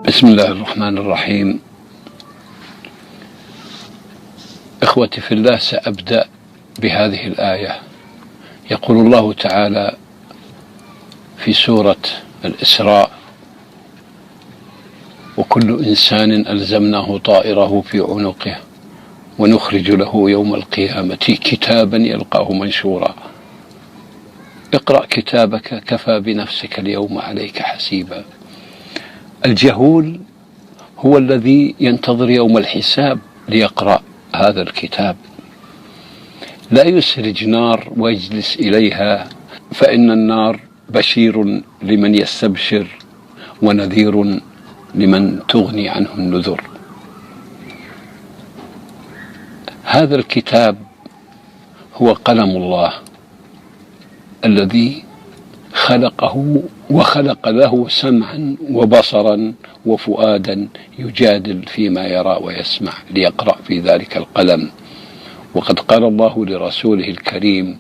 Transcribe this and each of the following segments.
بسم الله الرحمن الرحيم. إخوتي في الله، سأبدأ بهذه الآية. يقول الله تعالى في سورة الإسراء: وكل إنسان ألزمناه طائره في عنقه ونخرج له يوم القيامة كتابا يلقاه منشورا اقرأ كتابك كفى بنفسك اليوم عليك حسيبا. الجهول هو الذي ينتظر يوم الحساب ليقرأ هذا الكتاب، لا يسرج نار ويجلس إليها، فإن النار بشير لمن يستبشر ونذير لمن تغني عنه النذر. هذا الكتاب هو قلم الله الذي خلقه وخلق له سمعا وبصرا وفؤادا يجادل فيما يرى ويسمع ليقرأ في ذلك القلم. وقد قال الله لرسوله الكريم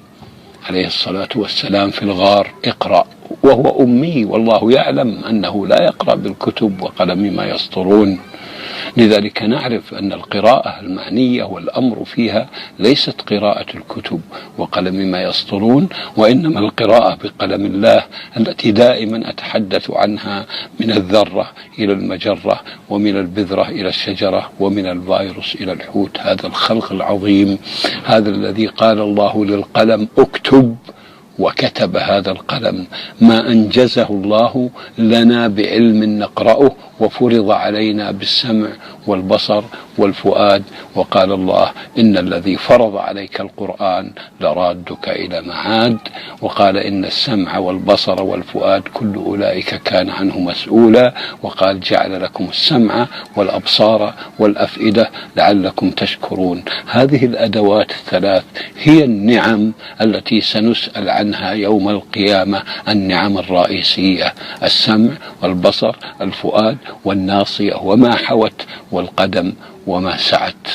عليه الصلاة والسلام في الغار: اقرأ، وهو أمي والله يعلم أنه لا يقرأ بالكتب وقلم ما يسطرون. لذلك نعرف أن القراءة المعنية والأمر فيها ليست قراءة الكتب وقلم ما يسطرون، وإنما القراءة بقلم الله التي دائما أتحدث عنها، من الذرة إلى المجرة، ومن البذرة إلى الشجرة، ومن الفيروس إلى الحوت. هذا الخلق العظيم، هذا الذي قال الله للقلم: اكتب، وكتب هذا القلم ما أنجزه الله لنا بعلم نقرأه وفرض علينا بالسمع والبصر والفؤاد. وقال الله: إن الذي فرض عليك القرآن لرادك إلى معاد. وقال: إن السمع والبصر والفؤاد كل أولئك كان عنه مسؤولا. وقال: جعل لكم السمع والأبصار والأفئدة لعلكم تشكرون. هذه الأدوات الثلاث هي النعم التي سنسأل عنها يوم القيامة، النعم الرئيسية: السمع والبصر، الفؤاد والناصية وما حوت، والقدم وما سعت.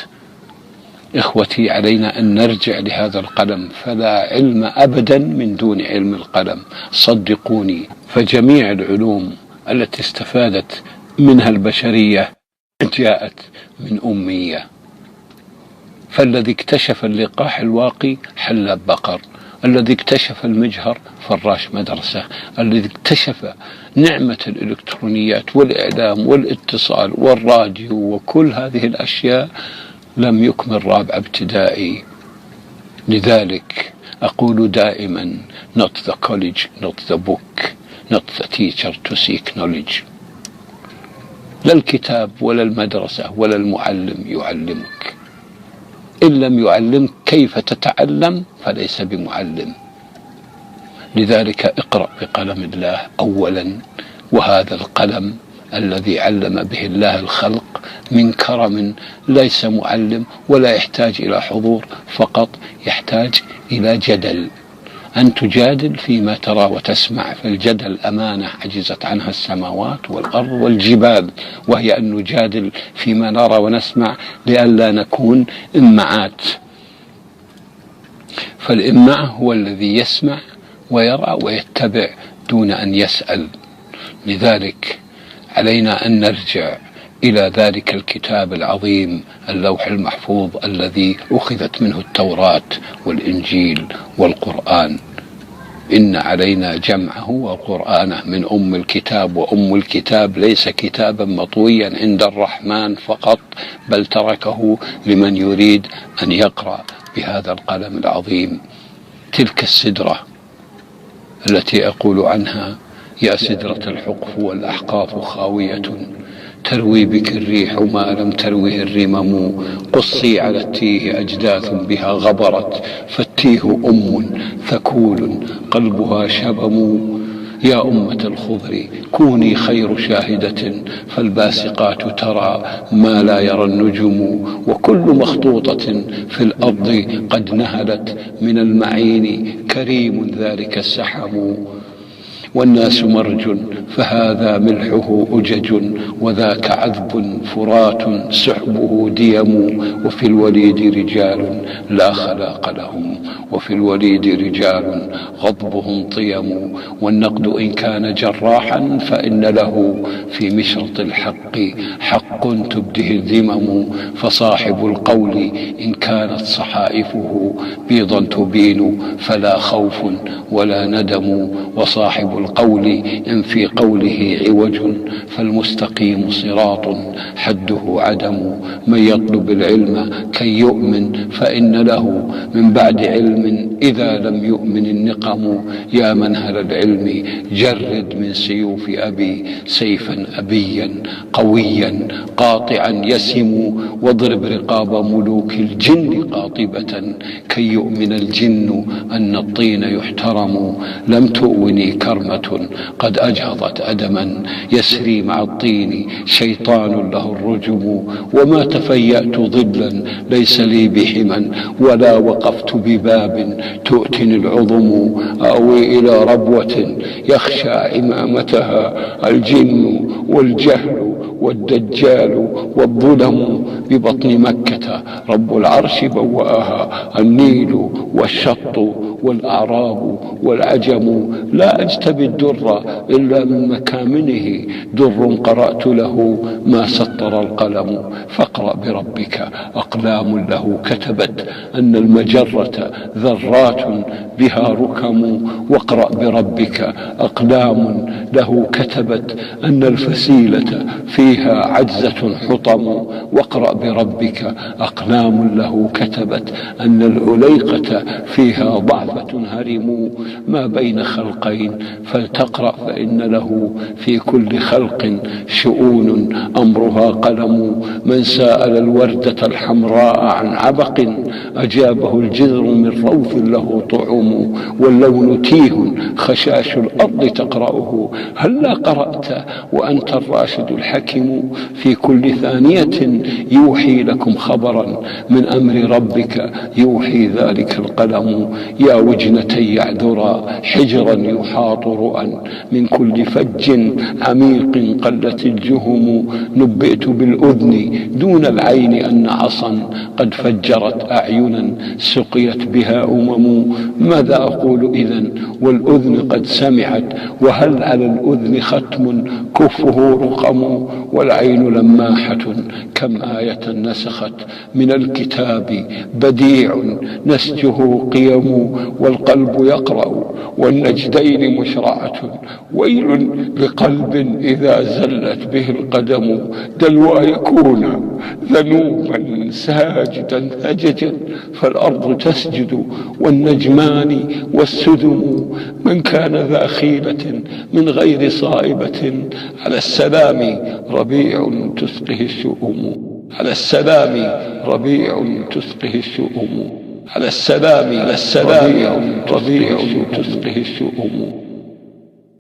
إخوتي، علينا أن نرجع لهذا القلم، فلا علم أبدا من دون علم القلم. صدقوني، فجميع العلوم التي استفادت منها البشرية جاءت من أمية. فالذي اكتشف اللقاح الواقي حلاب بقر، الذي اكتشف المجهر فراش مدرسة، الذي اكتشف نعمة الإلكترونيات والإعلام والاتصال والراديو وكل هذه الأشياء لم يكمل رابع ابتدائي. لذلك أقول دائما: not the college, not the book, not the teacher to seek knowledge. لا الكتاب ولا المدرسة ولا المعلم يعلمك. إن لم يعلمك كيف تتعلم فليس بمعلم. لذلك اقرأ بقلم الله أولا. وهذا القلم الذي علم به الله الخلق من كرم، ليس معلم ولا يحتاج إلى حضور فقط، يحتاج إلى جدل، أن تجادل فيما ترى وتسمع. فالجدل أمانة عجزت عنها السماوات والأرض والجبال، وهي أن نجادل فيما نرى ونسمع لئلا نكون إمعات. فالإمع هو الذي يسمع ويرى ويتبع دون أن يسأل. لذلك علينا أن نرجع إلى ذلك الكتاب العظيم، اللوح المحفوظ الذي أخذت منه التوراة والإنجيل والقرآن. إن علينا جمعه وقرآنه من أم الكتاب. وأم الكتاب ليس كتابا مطويا عند الرحمن فقط، بل تركه لمن يريد أن يقرأ بهذا القلم العظيم. تلك السدرة التي أقول عنها: يا سدرة الحقف والأحقاف خاوية، تروي بك الريح ما لم تروه الرمم. قصي على التيه أجداث بها غبرت، فالتيه أم ثكول قلبها شبم. يا أمة الخضر كوني خير شاهدة، فالباسقات ترى ما لا يرى النجم. وكل مخطوطة في الأرض قد نهلت من المعين، كريم ذلك السحم. والناس مرج فهذا ملحه أجج، وذاك عذب فرات سحبه ديم. وفي الوليد رجال لا خلاق لهم، وفي الوليد رجال غضبهم طيم. والنقد إن كان جراحا فإن له في مشرط الحق حق تبده الذمم. فصاحب القول إن كانت صحائفه بيضا تبين فلا خوف ولا ندم. وصاحب القول إن في قوله عوج فالمستقيم صراط حده عدم. من يطلب العلم كي يؤمن فإن له من بعد علم إذا لم يؤمن النقم. يا منهل العلم جرد من سيوف أبي سيفا أبيا قويا قاطعا يسم. واضرب رقاب ملوك الجن قاطبة كي يؤمن الجن أن الطين يحترم. لم تؤوني كرمة قد أجهضت أدما يسري مع الطين شيطان له الرجم. وما تفيأت ظلا ليس لي بحما، ولا وقفت بباب تؤتني العظم. أوي إلى ربوة يخشى عمامتها الجن والجهل والدجال والظلم. ببطن مكة رب العرش بوأها النيل والشط والأعراب والعجم. لا أجتبي الدر إلا من مكامنه، در قرأت له ما سطر القلم. فاقرأ بربك أقلام له كتبت أن المجرة ذرات بها ركم. واقرأ بربك أقلام له كتبت أن الفسيلة فيها عجزة حطم. واقرأ بربك أقلام له كتبت أن العليقة فيها ضعفة هرم. ما بين خلقين فلتقرأ فإن له في كل خلق شؤون أمرها قلم. من سأل الوردة الحمراء عن عبق أجابه الجذر من روث له طعم. واللون تيه خشاش الأرض تقرأه، هلا قرأت وأنت الراشد الحكم. في كل ثانية يوحي لكم خبرا من أمر ربك يوحي ذلك القلم. يا وجنتي يعذرا حجرا يحاط رؤى من كل فج عميق قلت الجهم. نبئت بالأذن دون العين أن عصا قد فجرت أعينا سقيت بها ماذا أقول إذن والأذن قد سمعت؟ وهل على الأذن ختم كفه رقم؟ والعين لماحة كم آية نسخت من الكتاب بديع نسجه قيم. والقلب يقرأ والنجدين مشرعة، ويل لقلب إذا زلت به القدم. دلوا يكون ذنوبا ساجدا ثججا فالأرض تسجد والنجمان والسدم. من كان ذا خيلة من غير صائبة على السلام ربيع تسقه الشؤم. على السلام ربيع تسقه الشؤم. على السلام ربيع تسقه الشؤم.